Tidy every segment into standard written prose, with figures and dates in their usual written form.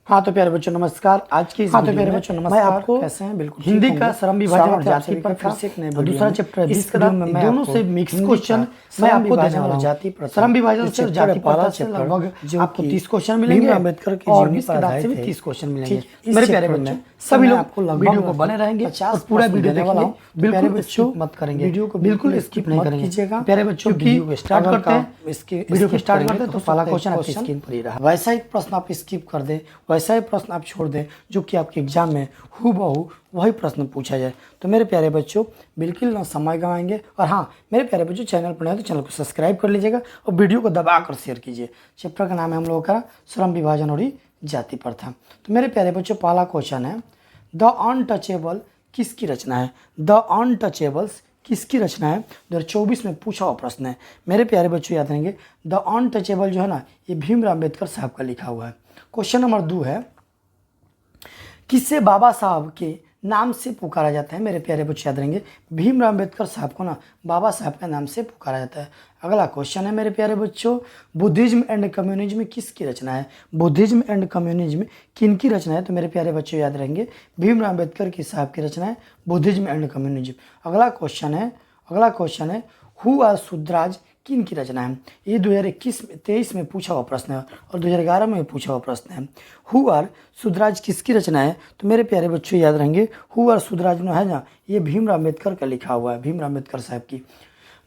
हाँ तो प्यारे बच्चों नमस्कार। आज की इस वीडियो में मैं आपको कैसे हैं बिल्कुल हिंदी का श्रम विभाजन और जाति पर फिर से एक नए दूसरा चैप्टर इस कदम में मैं दोनों से मिक्स क्वेश्चन मैं आपको देने वाला हूँ। श्रम विभाजन से जाति प्रथा से लगभग आपको 30 क्वेश्चन मिलेंगे अम्बेडकर के और जीवनी इस पर किताब से आधारित भी है। 30 क्वेश्चन मिलेंगे। इस मेरे प्यारे चैप्टर बच्चों में सभी लोग आपको लगभग वीडियो को बने रहेंगे और पूरा वीडियो देखेंगे। वाला हूँ। बिल्कुल स्किप मत करेंगे, वीडियो को बिल्कुल स्किप नहीं मत करेंगे कीजिएगा। प्यारे बच्चों। वीडियो को स्टार्ट करते हैं। इसके वीडियो को स्टार्ट करते हैं तो पहला क्वेश्चन आपकी स्क्रीन पर ही रहा। वैसा एक प्रश्न आप स्किप कर दें, वैसा ही प्रश्न आप छोड़ दें जो कि आपके एग्जाम में हूबहू वही प्रश्न पूछा जाए। तो मेरे प्यारे बच्चों बिल्कुल ना समय गंवाएंगे। और हाँ मेरे प्यारे बच्चों चैनल पर नए तो चैनल को सब्सक्राइब कर लीजिएगा और वीडियो को दबाकर शेयर कीजिए। चैप्टर का नाम है हम लोगों का श्रम विभाजन और जाति प्रथा। तो मेरे प्यारे बच्चों पहला क्वेश्चन है द अनटचेबल किसकी रचना है? द अनटचेबल्स किसकी रचना है? 2024 में पूछा हुआ प्रश्न है। मेरे प्यारे बच्चों याद रहेंगे द अनटचेबल जो है ना ये भीमराव अम्बेडकर साहब का लिखा हुआ है। क्वेश्चन नंबर 2 है किसे बाबा साहब के नाम से पुकारा जाता है? मेरे प्यारे बच्चे याद रहेंगे भीमराव अम्बेडकर साहब को ना बाबा साहब के नाम से पुकारा जाता है। अगला क्वेश्चन है मेरे प्यारे बच्चों बुद्धिज्म एंड कम्युनिज्म किसकी रचना है? बुद्धिज्म एंड कम्युनिज्म किन की रचना है? तो मेरे प्यारे बच्चों याद रहेंगे भीमराव अम्बेडकर की साहब की रचना है बुद्धिज्म एंड कम्युनिज्म। अगला क्वेश्चन है हु आर सुद्राज किन की रचना है? ये 2023 में पूछा हुआ प्रश्न है और 2011 में पूछा हुआ प्रश्न है। हु आर सुद्राज किसकी रचना है? तो मेरे प्यारे बच्चों याद रहेंगे हु आर सुद्राज जो है ना ये भीमराव अम्बेडकर का लिखा हुआ है, भीमराव अम्बेडकर साहब की।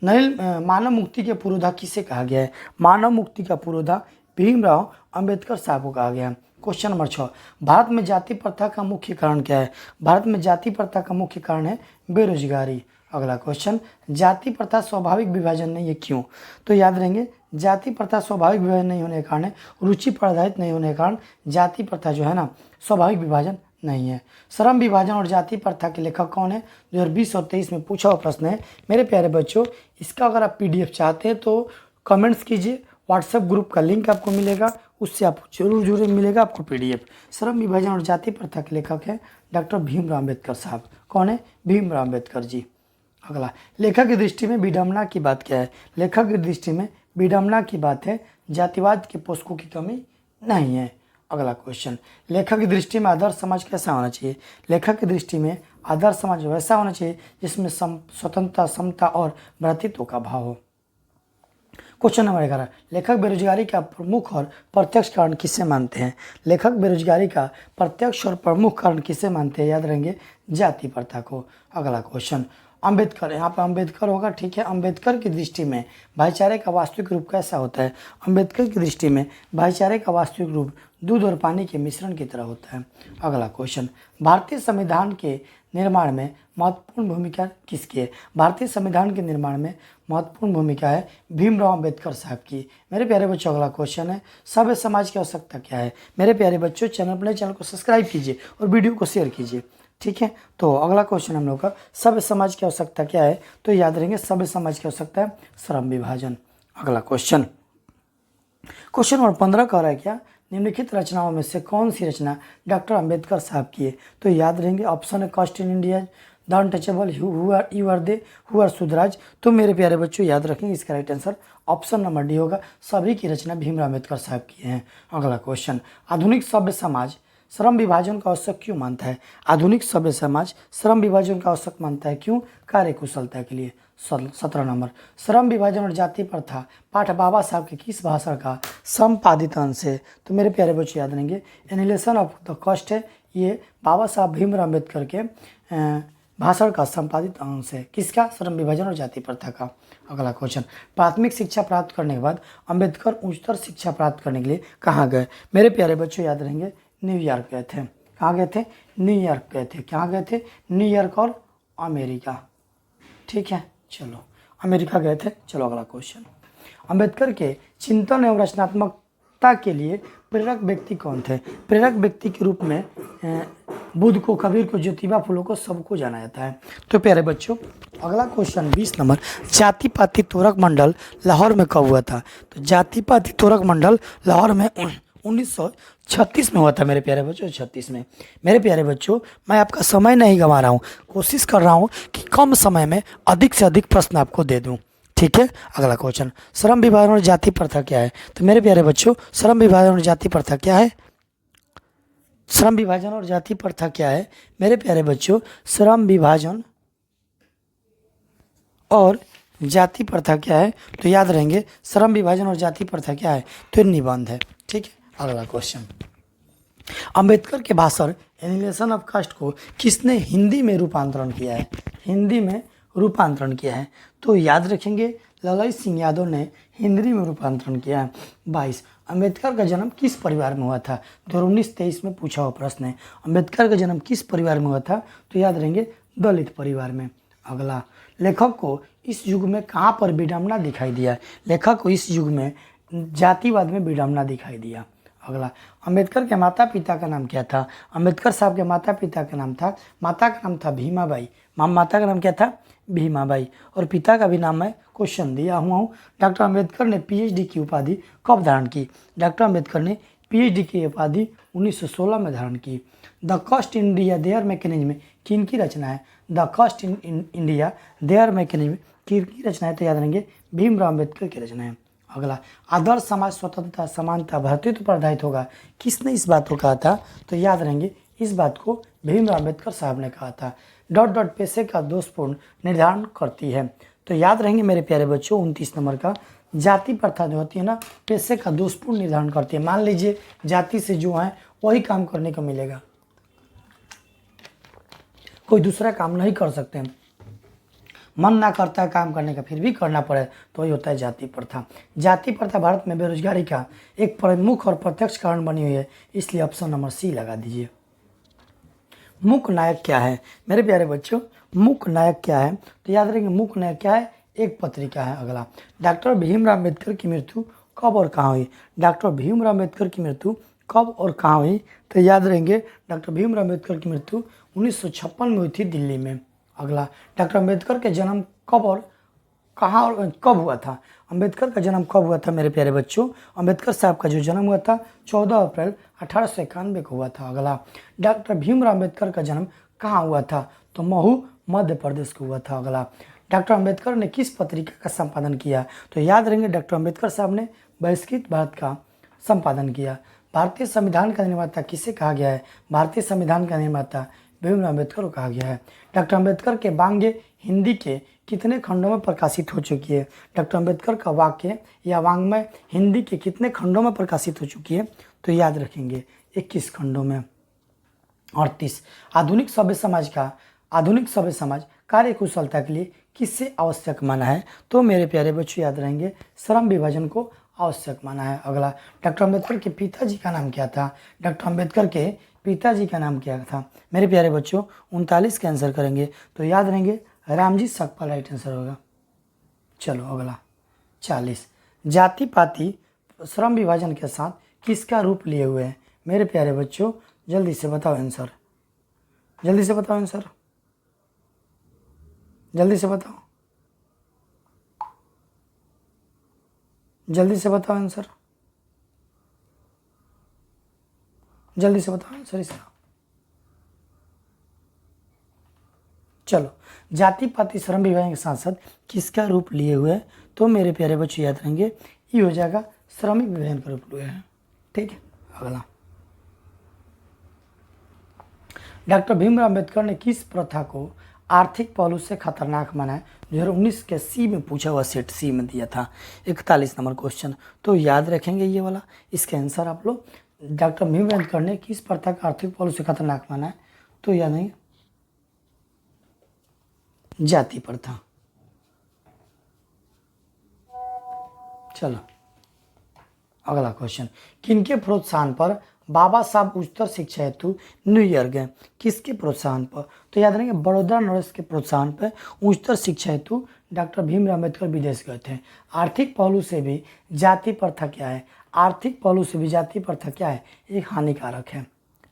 मानव मुक्ति के पुरोधा किसे कहा गया है? मानव मुक्ति का पुरोधा भीमराव अम्बेडकर साहब को कहा गया है। क्वेश्चन नंबर 6 भारत में जाति प्रथा का मुख्य कारण क्या है? भारत में जाति प्रथा का मुख्य कारण है बेरोजगारी। अगला क्वेश्चन जाति प्रथा स्वाभाविक विभाजन नहीं है क्यों? तो याद रहेंगे जाति प्रथा स्वाभाविक विभाजन नहीं होने के कारण, रुचि पर आधारित नहीं होने के कारण जाति प्रथा जो है ना स्वाभाविक विभाजन नहीं है। श्रम विभाजन और जाति प्रथा के लेखक कौन है? 2020 और 23 में पूछा हुआ प्रश्न है। मेरे प्यारे बच्चों इसका अगर आप PDF चाहते हैं तो कमेंट्स कीजिए, व्हाट्सएप ग्रुप का लिंक आपको मिलेगा, उससे आपको जरूर मिलेगा आपको PDF। श्रम विभाजन और जाति प्रथा के लेखक है डॉक्टर भीमराव अम्बेडकर साहब। कौन है? भीमराव अम्बेडकर जी। अगला लेखक की दृष्टि में विडंबना की बात क्या है? लेखक की दृष्टि में विडंबना की बात है जातिवाद के पोषकों की कमी नहीं है। अगला क्वेश्चन लेखक की दृष्टि में आदर्श समाज कैसा होना चाहिए? लेखक की दृष्टि में आदर्श समाज वैसा होना चाहिए जिसमें स्वतंत्रता, समता और भ्रातृत्व का भाव हो। क्वेश्चन नंबर 11 लेखक बेरोजगारी का प्रमुख और प्रत्यक्ष कारण किसे मानते हैं? लेखक बेरोजगारी का प्रत्यक्ष और प्रमुख कारण किसे मानते हैं? याद रहेंगे जाति प्रथा को। अगला क्वेश्चन अम्बेडकर, यहाँ पर अम्बेडकर होगा, ठीक है। अम्बेडकर की दृष्टि में भाईचारे का वास्तविक रूप कैसा होता है? अम्बेडकर की दृष्टि में भाईचारे का वास्तविक रूप दूध और पानी के मिश्रण की तरह होता है। अगला क्वेश्चन भारतीय संविधान के निर्माण में महत्वपूर्ण भूमिका किसकी है? भारतीय संविधान के निर्माण में महत्वपूर्ण भूमिका है भीमराव अम्बेडकर साहब की। मेरे प्यारे बच्चों अगला क्वेश्चन है सभ्य समाज की आवश्यकता क्या है? मेरे प्यारे बच्चों चैनल को सब्सक्राइब कीजिए और वीडियो को शेयर कीजिए, ठीक है। तो अगला क्वेश्चन हम लोग का सभ्य समाज की आवश्यकता क्या है? तो याद रहेंगे सभ्य समाज की आवश्यकता है श्रम विभाजन। अगला क्वेश्चन नंबर 15 कह रहा है क्या निम्नलिखित रचनाओं में से कौन सी रचना डॉक्टर अम्बेडकर साहब की है? तो याद रहेंगे ऑप्शन है caste in India, the untouchable, you are they, who are सुधराज। तो मेरे प्यारे बच्चों याद रखेंगे इसका right answer option number D होगा, सभी की रचना भीमराव अम्बेडकर साहब की है। अगला क्वेश्चन आधुनिक सभ्य समाज श्रम विभाजन का आवश्यक क्यों मानता है? आधुनिक सभ्य समाज श्रम विभाजन का आवश्यक मानता है क्यों? कार्य कुशलता के लिए। 17 नंबर श्रम विभाजन और जाति प्रथा पाठ बाबा साहब के किस भाषण का संपादित अंश है? तो मेरे प्यारे बच्चे याद रहेंगे एनिलेशन ऑफ द कॉस्ट है, ये बाबा साहब भीमराव अम्बेडकर के भाषण का संपादित अंश है। किसका? श्रम विभाजन और जाति प्रथा का। अगला क्वेश्चन प्राथमिक शिक्षा प्राप्त करने के बाद अम्बेडकर उच्चतर शिक्षा प्राप्त करने के लिए कहाँ गए? मेरे प्यारे बच्चों याद रहेंगे न्यूयॉर्क गए थे। कहाँ गए थे? न्यूयॉर्क गए थे। कहाँ गए थे? न्यूयॉर्क और अमेरिका, ठीक है। चलो अमेरिका गए थे। चलो अगला क्वेश्चन अम्बेडकर के चिंतन एवं रचनात्मकता के लिए प्रेरक व्यक्ति कौन थे? प्रेरक व्यक्ति के रूप में बुद्ध को, कबीर को, ज्योतिबा फुले को सबको जाना जाता है। तो प्यारे बच्चों अगला क्वेश्चन 20 नंबर जाति पाति तोरक मंडल लाहौर में कब हुआ था? तो जाति पाति तोरक मंडल लाहौर में 1936 में हुआ था मेरे प्यारे बच्चों, 36 में। मेरे प्यारे बच्चों मैं आपका समय नहीं गंवा रहा हूँ, कोशिश कर रहा हूँ कि कम समय में अधिक से अधिक प्रश्न आपको दे दूँ, ठीक है। अगला क्वेश्चन श्रम विभाजन और जाति प्रथा क्या है? तो मेरे प्यारे बच्चों श्रम विभाजन और जाति प्रथा क्या है? श्रम विभाजन और जाति प्रथा क्या है मेरे प्यारे बच्चों? श्रम विभाजन और जाति प्रथा क्या है? तो याद रहेंगे श्रम विभाजन और जाति प्रथा क्या है? तो निबंध है। ठीक है, अगला क्वेश्चन। अंबेडकर के भाषण एनिमेशन ऑफ कास्ट को किसने हिंदी में रूपांतरण किया है? हिंदी में रूपांतरण किया है तो याद रखेंगे ललित सिंह यादव ने हिंदी में रूपांतरण किया है। 22 अंबेडकर का जन्म किस परिवार में हुआ था? 2019-23 में पूछा हुआ प्रश्न है। अंबेडकर का जन्म किस परिवार में हुआ था? तो याद रहेंगे दलित परिवार में। अगला, लेखक को इस युग में कहाँ पर विडंबना दिखाई दिया? लेखक को इस युग में जातिवाद में विडंबना दिखाई दिया। अगला, अंबेडकर के माता पिता का नाम क्या था? अंबेडकर साहब के माता पिता का नाम था, माता का नाम था भीमाबाई, माता का नाम क्या था? भीमाबाई, और पिता का भी नाम है क्वेश्चन दिया हुआ हूँ। डॉक्टर अंबेडकर ने पीएचडी की उपाधि कब धारण की? डॉक्टर अंबेडकर ने पीएचडी की उपाधि 1916 में धारण की। The cost in India there mechanism किन की रचना है? The cost in India there mechanism किन की रचना है? तो याद रहेंगे भीमराव अम्बेडकर की रचना है। अगला, आदर्श समाज स्वतंत्रता समानता भ्रातृत्व पर आधारित होगा, किसने इस बात को कहा था? तो याद रहेंगे इस बात को भीमराव अम्बेडकर साहब ने कहा था। डॉट डॉट पेशे का दोषपूर्ण निर्धारण करती है, तो याद रहेंगे मेरे प्यारे बच्चों 29 नंबर का, जाति प्रथा जो होती है ना पेशे का दोषपूर्ण निर्धारण करती है। मान लीजिए जाति से जो है वही काम करने को मिलेगा, कोई दूसरा काम नहीं कर सकते हैं, मन ना करता है काम करने का फिर भी करना पड़े, तो वही होता है जाति प्रथा। जाति प्रथा भारत में बेरोजगारी का एक प्रमुख और प्रत्यक्ष कारण बनी हुई है, इसलिए ऑप्शन नंबर सी लगा दीजिए। मूक नायक क्या है मेरे प्यारे बच्चों? मूक नायक क्या है? तो याद रखेंगे मूक नायक क्या है? एक पत्रिका है। अगला, डॉक्टर भीमराव अम्बेडकर की मृत्यु कब और कहाँ हुई? डॉक्टर भीमराव अम्बेडकर की मृत्यु कब और कहाँ हुई? तो याद रहेंगे डॉक्टर भीमराव अम्बेडकर की मृत्यु 1956 में हुई थी दिल्ली में। अगला, डॉक्टर अम्बेडकर के जन्म कब और कहाँ और कब हुआ था? अंबेडकर का जन्म कब हुआ था मेरे प्यारे बच्चों? अंबेडकर साहब का जो जन्म हुआ था 14 अप्रैल 1891 को हुआ था। अगला, डॉक्टर भीमराव अम्बेडकर का जन्म कहाँ हुआ था? तो महू मध्य प्रदेश को हुआ था। अगला, डॉक्टर अम्बेडकर ने किस पत्रिका का संपादन किया? तो याद रहेंगे डॉक्टर अम्बेडकर साहब ने बहिष्कृत भारत का संपादन किया। भारतीय संविधान का निर्माता किसे कहा गया है? भारतीय संविधान का निर्माता भीमराव अम्बेडकर को कहा गया है। डॉक्टर अम्बेडकर के वाक्य हिंदी के कितने खंडों में प्रकाशित हो चुकी है? डॉक्टर अम्बेडकर का वाक्य या वाङ्मय हिंदी के कितने खंडों में प्रकाशित हो चुकी है? तो याद रखेंगे 21 खंडों में। 38 आधुनिक सभ्य समाज कार्य कुशलता के लिए किससे आवश्यक माना है? तो मेरे प्यारे बच्चों याद रहेंगे श्रम विभाजन को आवश्यक माना है। अगला, डॉक्टर अम्बेडकर के पिताजी का नाम क्या था? डॉक्टर अम्बेडकर के पिताजी का नाम क्या था मेरे प्यारे बच्चों? 39 का आंसर करेंगे तो याद रहेंगे रामजी सकपाल राइट आंसर होगा। चलो अगला 40 जाति पाति श्रम विभाजन के साथ किसका रूप लिए हुए हैं मेरे प्यारे बच्चों? जल्दी से बताओ आंसर, जल्दी से बताओ आंसर, जल्दी से बताओ, जल्दी से बताओ आंसर, जल्दी से बताओ आंसर इसका। चलो, जाति पाति श्रम विभाजन के साथ साथ किसका रूप लिए हुए है? तो मेरे प्यारे बच्चों याद रहेंगे ये हो जाएगा श्रमिक विभाजन का रूप लिए है। ठीक है, अगला, डॉक्टर भीमराव अम्बेडकर ने किस प्रथा को आर्थिक पहलू से खतरनाक माना है? 2019 के सी में पूछा हुआ सेट सी में दिया था 41 नंबर क्वेश्चन, तो याद रखेंगे ये वाला। इसके आंसर आप लोग डॉक्टर भीमराव अम्बेडकर ने किस प्रथा का आर्थिक पहलू से खतरनाक माना है? तो याद नहीं जाति प्रथा। चलो अगला क्वेश्चन, किनके प्रोत्साहन पर बाबा साहब उच्चतर शिक्षा हेतु न्यूयॉर्क गए? किसके प्रोत्साहन पर? तो याद रखेंगे बड़ौदा नरेश के प्रोत्साहन पर उच्चतर शिक्षा हेतु डॉक्टर भीमराव अम्बेडकर विदेश गए थे। आर्थिक पहलू से भी जाति प्रथा क्या है? आर्थिक पहलू से भी जाति प्रथा क्या है? एक हानिकारक है।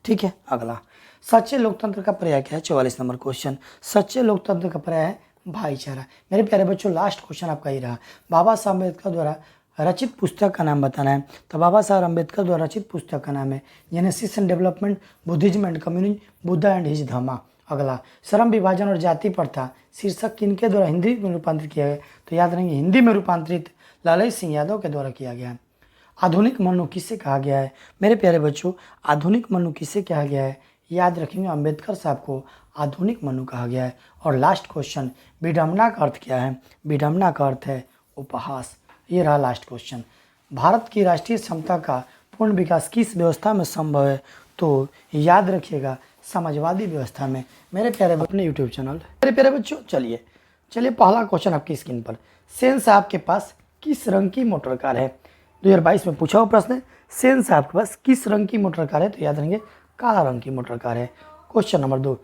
ठीक है, अगला, सच्चे लोकतंत्र का पर्याय क्या है? 44 नंबर क्वेश्चन, सच्चे लोकतंत्र का पर्याय है भाईचारा। मेरे प्यारे बच्चों लास्ट क्वेश्चन आपका ही रहा, बाबा साहब अम्बेडकर द्वारा रचित पुस्तक का नाम बताना है। तो बाबा साहब अम्बेडकर द्वारा रचित पुस्तक का नाम है genesis and development, Buddhism and communism, Buddha and his dhamma. अगला, श्रम विभाजन और जाति प्रथा शीर्षक किनके द्वारा हिंदी में रूपांतरित किया गया? तो याद रहेंगे हिंदी में रूपांतरित ललित सिंह यादव के द्वारा किया गया है। आधुनिक मनु किसे कहा गया है? मेरे प्यारे बच्चों, आधुनिक मनु किसे कहा गया है? याद रखेंगे, अंबेडकर साहब को आधुनिक मनु कहा गया है। और लास्ट क्वेश्चन, विडंबना का अर्थ क्या है? विडंबना का अर्थ है उपहास। ये रहा लास्ट क्वेश्चन। भारत की राष्ट्रीय क्षमता का पूर्ण विकास किस व्यवस्था में संभव है? तो याद रखिएगा, समाजवादी व्यवस्था में। मेरे प्यारे अपने यूट्यूब चैनल मेरे प्यारे बच्चों, चलिए पहला क्वेश्चन आपकी स्क्रीन पर। सेन साहब के पास किस रंग की मोटर कार है? 2022 में पूछा हुआ प्रश्न है। सेन साहब के पास किस रंग की मोटर कार है? तो याद रखेंगे, काला रंग की मोटर कार है। क्वेश्चन नंबर 2,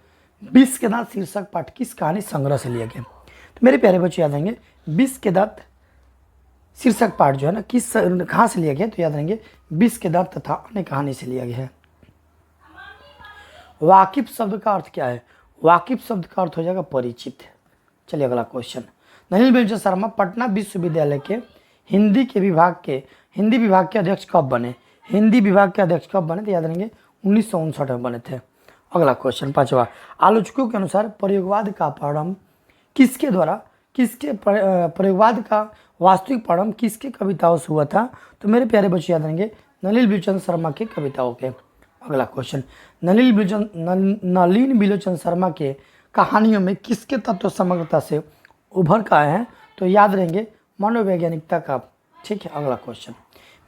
विष के दांत शीर्षक पाठ किस कहानी संग्रह से लिया गया? तो मेरे प्यारे बच्चों याद रहेंगे, विष के दांत शीर्षक पाठ जो है ना, किस कहाँ से लिया गया? तो याद रहेंगे, विष के दांत तथा अन्य कहानी से लिया गया है। वाकिफ शब्द का अर्थ क्या है? वाकिफ शब्द का अर्थ हो जाएगा परिचित। चलिए अगला क्वेश्चन। नलिनी बिलोचन शर्मा पटना विश्वविद्यालय के हिंदी विभाग के अध्यक्ष कब बने? हिंदी विभाग के अध्यक्ष कब बने? तो याद रहेंगे, 1959 में बने थे। अगला क्वेश्चन 5वां, आलोचकों के अनुसार प्रयोगवाद का प्रारंभ प्रयोगवाद का वास्तविक प्रारंभ किसके कविताओं से हुआ था? तो मेरे प्यारे बच्चे याद रहेंगे, नलिनी बिलोचन शर्मा के कविताओं के। अगला क्वेश्चन, नलिनी बिलोचन शर्मा के कहानियों में किसके तत्व समग्रता से उभर कर आए हैं? तो याद रहेंगे, मनोवैज्ञानिकता का। ठीक है, अगला क्वेश्चन,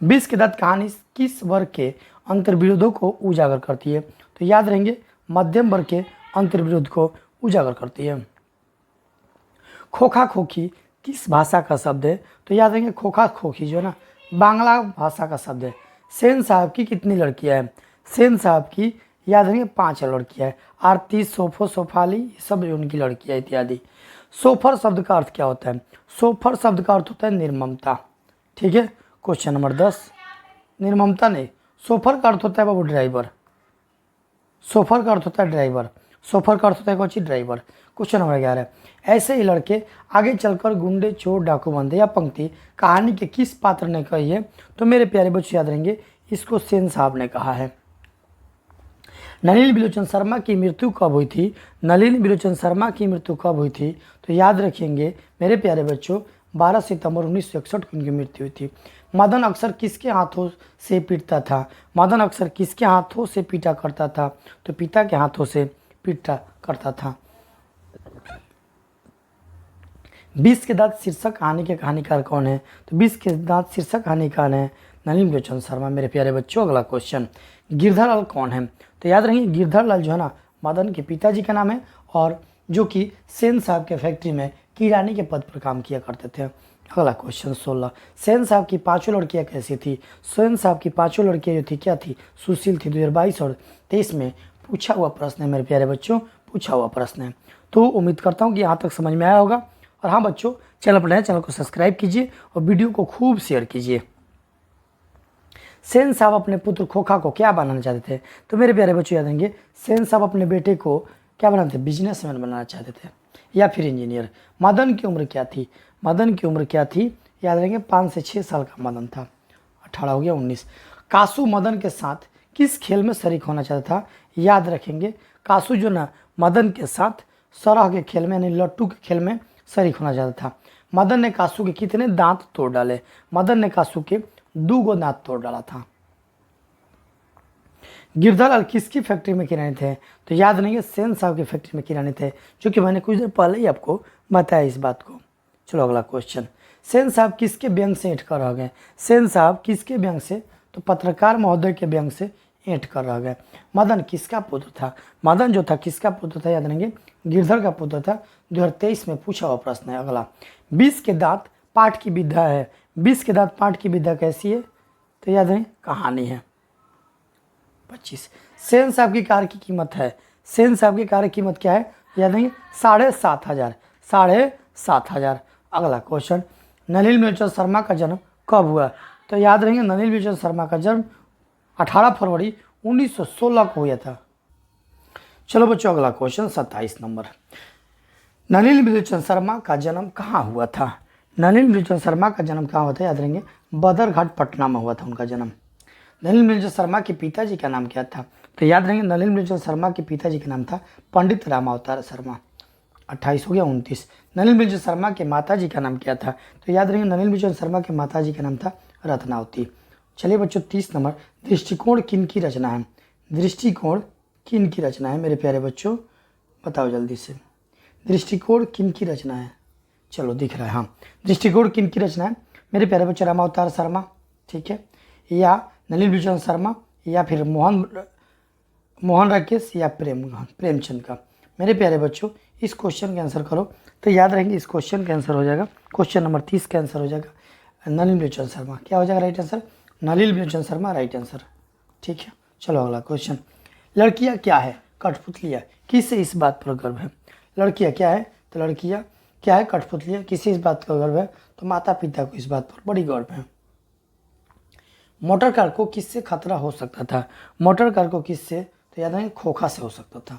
विष के दांत कहानी किस वर्ग के अंतर्विरोधों को उजागर करती है? तो याद रहेंगे, मध्यम वर्ग के अंतर्विरोध को उजागर करती है। खोखा खोखी किस भाषा का शब्द है? तो याद रहेंगे, खोखा खोखी जो है ना, बांग्ला भाषा का शब्द है। सेन साहब की कितनी लड़कियां हैं? सेन साहब की याद रहेंगे 5 लड़कियां हैं। आरती, सोफो, सोफाली, ये सब उनकी लड़कियां इत्यादि। सोफर शब्द का अर्थ क्या होता है? सोफर शब्द का अर्थ होता है निर्ममता। ठीक है, क्वेश्चन नंबर 10, निर्ममता नहीं, सोफर का अर्थ होता है बाबू ड्राइवर। सोफर का अर्थ होता है ड्राइवर। सोफर का अर्थ होता है कौन चीज? ड्राइवर। क्वेश्चन नंबर 11, ऐसे ही लड़के आगे चलकर गुंडे, चोर, डाकू बनते। यह पंक्ति कहानी के किस पात्र ने कही है? तो मेरे प्यारे बच्चे याद रहेंगे, इसको सेन साहब ने कहा है। नलिनी बिलोचन शर्मा की मृत्यु कब हुई थी? नलिनी बिलोचन शर्मा की मृत्यु कब हुई थी? तो याद रखेंगे मेरे प्यारे बच्चों, 12 सितंबर 1961 को उनकी मृत्यु हुई थी। मदन अक्सर किसके हाथों से पीटता था? मदन अक्सर किसके हाथों से पीटा करता था? तो पिता के हाथों से पीटा करता था। विष के दांत शीर्षक कहानी के कहानीकार कौन है? तो विष के दांत शीर्षक कहानीकार है नलिनी बिलोचन शर्मा। मेरे प्यारे बच्चों, अगला क्वेश्चन, गिरधर लाल कौन है? तो याद रखिए, गिरधर लाल जो है ना, मदन के पिताजी का नाम है, और जो कि सेन साहब के फैक्ट्री में किरानी के पद पर काम किया करते थे। अगला क्वेश्चन 16, सेन साहब की 5 लड़कियां कैसी थी? सेन साहब की 5 लड़कियां जो थी क्या थी? सुशील थी। 2022 और 23 में पूछा हुआ प्रश्न है मेरे प्यारे बच्चों, पूछा हुआ प्रश्न है। तो उम्मीद करता हूँ कि यहाँ तक समझ में आया होगा। और हाँ बच्चों, चैनल पर नए, चैनल को सब्सक्राइब कीजिए और वीडियो को खूब शेयर कीजिए। सेन साहब अपने पुत्र खोखा को क्या बनाना चाहते थे? तो मेरे प्यारे बच्चों याद रहेंगे, सेन साहब अपने बेटे को क्या बनाते थे? बिजनेसमैन बनाना चाहते थे या फिर इंजीनियर। मदन की उम्र क्या थी? मदन की उम्र क्या थी? याद रहेंगे, 5 से 6 साल का मदन था। 18 हो गया, 19। कासू मदन के साथ किस खेल में शरीक होना चाहता था? याद रखेंगे, कासू जो ना मदन के साथ सरह के खेल में, यानी लट्टू के खेल में शरीक होना चाहता था। मदन ने कासू के कितने दांत तोड़ डाले? मदन ने कासू के 2 दांत तोड़ डाला था। गिरधर लाल किसकी फैक्ट्री में किरानी थे? तो याद नहीं है, सेन साहब की फैक्ट्री में किरानी थे, जो कि मैंने कुछ देर पहले ही आपको बताया इस बात को। चलो अगला क्वेश्चन, सेन साहब किसके व्यंग से ऐंठ कर रह गए? सेन साहब किसके व्यंग से? तो पत्रकार महोदय के व्यंग से ऐंठ कर रह गए। मदन किसका पुत्र था? मदन जो था किसका पुत्र था? याद रहेंगे, गिरधर का पुत्र था। 2023 में पूछा हुआ प्रश्न है। अगला, विष के दांत पाठ की विधा है। विष के दांत पाठ की विधा कैसी है? तो याद रहे, कहानी है। 25, सेन साहब की कार की कीमत है। सेन साहब की कार की कीमत क्या है? याद नहीं, 7,500। 7,500। अगला क्वेश्चन, नलिनी बिलोचन शर्मा का जन्म कब हुआ? तो याद रहेंगे, नलिनी बिलोचन शर्मा का जन्म 18 फरवरी 1916 को हुआ था। चलो बच्चों, अगला क्वेश्चन 27 नंबर, नलिनी बिलोचन शर्मा का जन्म कहाँ हुआ था? नलिनी बिलोचन शर्मा का जन्म कहाँ हुआ था? याद रहेंगे, बदरघाट पटना में हुआ था उनका जन्म। नलिनी बिलोचन शर्मा के पिताजी का नाम क्या था? तो याद रहेंगे, नलिनी बिलोचन शर्मा के पिताजी का नाम था पंडित रामावतार शर्मा। 28 हो गया, 29। नलिनी बिलोचन शर्मा के माताजी का नाम क्या था? तो याद रहेंगे, नलिनी बिलोचन शर्मा के माताजी का नाम था रत्नावती। चलिए बच्चों 30 नंबर, दृष्टिकोण किन की रचना है? दृष्टिकोण किन की रचना है मेरे प्यारे बच्चों, बताओ जल्दी से। दृष्टिकोण किन की रचना है? चलो दिख रहा है, हाँ। दृष्टिकोण किन की रचना है मेरे प्यारे बच्चों? रामावतार शर्मा, ठीक है, या नलिनी बिजन शर्मा, या फिर मोहन राकेश, या प्रेमचंद का। मेरे प्यारे बच्चों इस क्वेश्चन का आंसर करो तो याद रहेंगे, इस क्वेश्चन का आंसर हो जाएगा, क्वेश्चन नंबर 30 का आंसर हो जाएगा नलिनी बिलोचन शर्मा। क्या हो जाएगा राइट आंसर? नलिनी बिलोचन शर्मा राइट आंसर, ठीक है। चलो अगला क्वेश्चन, लड़कियां क्या है? कठपुतलियां। किससे इस बात पर गर्व है? लड़कियां क्या है? तो लड़कियां क्या है? कठपुतलियां। किससे इस बात का गर्व है? तो माता पिता को इस बात पर बड़ी गर्व है। मोटर कार को किससे खतरा हो सकता था? मोटर कार को किससे? तो याद है खोखा से हो सकता था।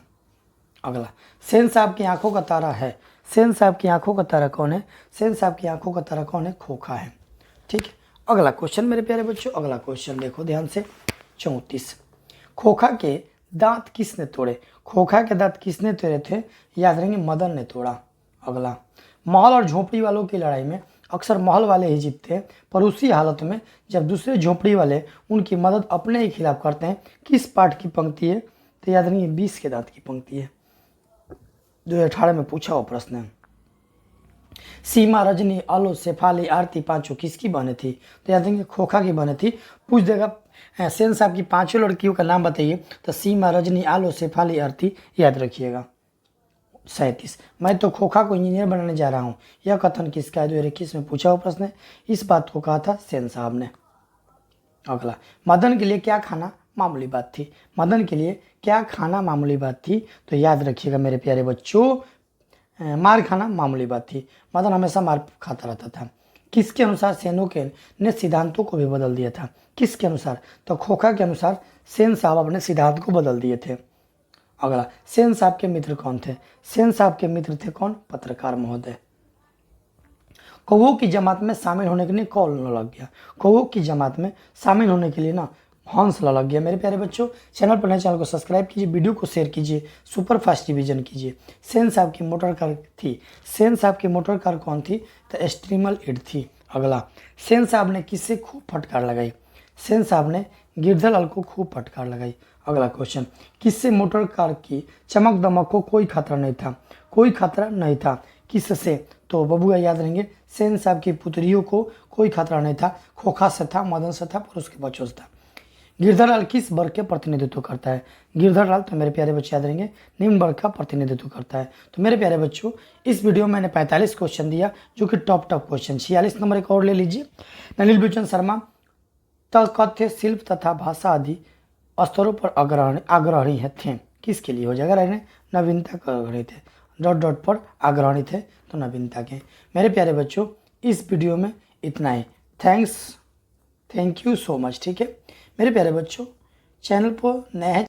अगला, सेन साहब की आंखों का तारा है। सेन साहब की आंखों का तारा कौन है? सेन साहब की आंखों का तारा कौन है? खोखा है, ठीक है। अगला क्वेश्चन मेरे प्यारे बच्चों, अगला क्वेश्चन देखो ध्यान से, 34। खोखा के दांत किसने तोड़े? खोखा के दांत किसने तोड़े थे? याद रहेंगे मदन ने तोड़ा। अगला, महल और झोपड़ी वालों की लड़ाई में अक्सर महल वाले ही जीतते हैं, पर उसी हालत में जब दूसरे झोपड़ी वाले उनकी मदद अपने ही खिलाफ करते हैं। किस पाठ की पंक्ति है? तो याद रहेंगे 20 के दांत की पंक्ति है, 2018 में पूछा हुआ प्रश्न है। सीमा, रजनी, आलो, शेफाली, आरती पांचों किसकी बहनें थी? तो याद रहेंगे खोखा की बहनें थी। पूछ देगा सेन साहब की पांचों लड़कियों का नाम बताइए, तो सीमा, रजनी, आलो, शेफाली, आरती याद रखिएगा। 37, मैं तो खोखा को इंजीनियर बनाने जा रहा हूँ, यह कथन किसका है? 2021 में पूछा हुआ प्रश्न है, इस बात को कहा था सेन साहब ने। अगला, मदन के लिए क्या खाना मामूली बात थी? मदन के लिए क्या खाना मामूली बात थी? तो याद रखिएगा मेरे प्यारे बच्चों, मार खाना मामूली बात थी। मदन हमेशा मार खाता रहता था। किसके अनुसार सेनों के ने सिद्धांतों को भी बदल दिया था? किसके अनुसार? तो खोखा के अनुसार सेन साहब अपने सिद्धांत को बदल दिए थे। अगला, सेन साहब के मित्र कौन थे? सेन साहब के मित्र थे कौन? पत्रकार महोदय। कौओं की जमात में शामिल होने के लिए कौन लग गया? कौओं की जमात में शामिल होने के लिए ना हंस लग गया। मेरे प्यारे बच्चों चैनल पर नए, चैनल को सब्सक्राइब कीजिए, वीडियो को शेयर कीजिए, सुपर फास्ट रिवीजन कीजिए। सेन साहब की मोटर कार थी। सेन साहब की मोटर कार कौन थी? तो स्ट्रीमल इड थी। अगला, सेन साहब ने किससे खूब फटकार लगाई? सेन साहब ने गिरधरलाल को खूब फटकार लगाई। अगला क्वेश्चन, किससे मोटर कार की चमक दमक को कोई खतरा नहीं था? कोई खतरा नहीं था। किससे? तो बबुआ याद रहेंगे, सेन साहब की पुत्रियों को कोई खतरा नहीं था। खोखा से था, मदन से था, पर उसके बच्चों से था। गिरधरलाल किस वर्ग के प्रतिनिधित्व करता है? गिरधरलाल तो मेरे प्यारे बच्चे याद रहेंगे निम्न वर्ग का प्रतिनिधित्व करता है। तो मेरे प्यारे बच्चों इस वीडियो में मैंने 45 क्वेश्चन दिया, जो कि टॉप क्वेश्चन। 46 नंबर एक और ले लीजिए। नलिनी बिलोचन शर्मा कथ्य, शिल्प तथा भाषा आदि स्तरों पर आग्रही थे। किसके लिए हो जाएगा? रहने नवीनता के आग्रही थे, डॉट पर आग्रही थे, तो नवीनता के। मेरे प्यारे बच्चों इस वीडियो में इतना ही। थैंक यू सो मच, ठीक है। मेरे प्यारे बच्चों चैनल पर नए हैं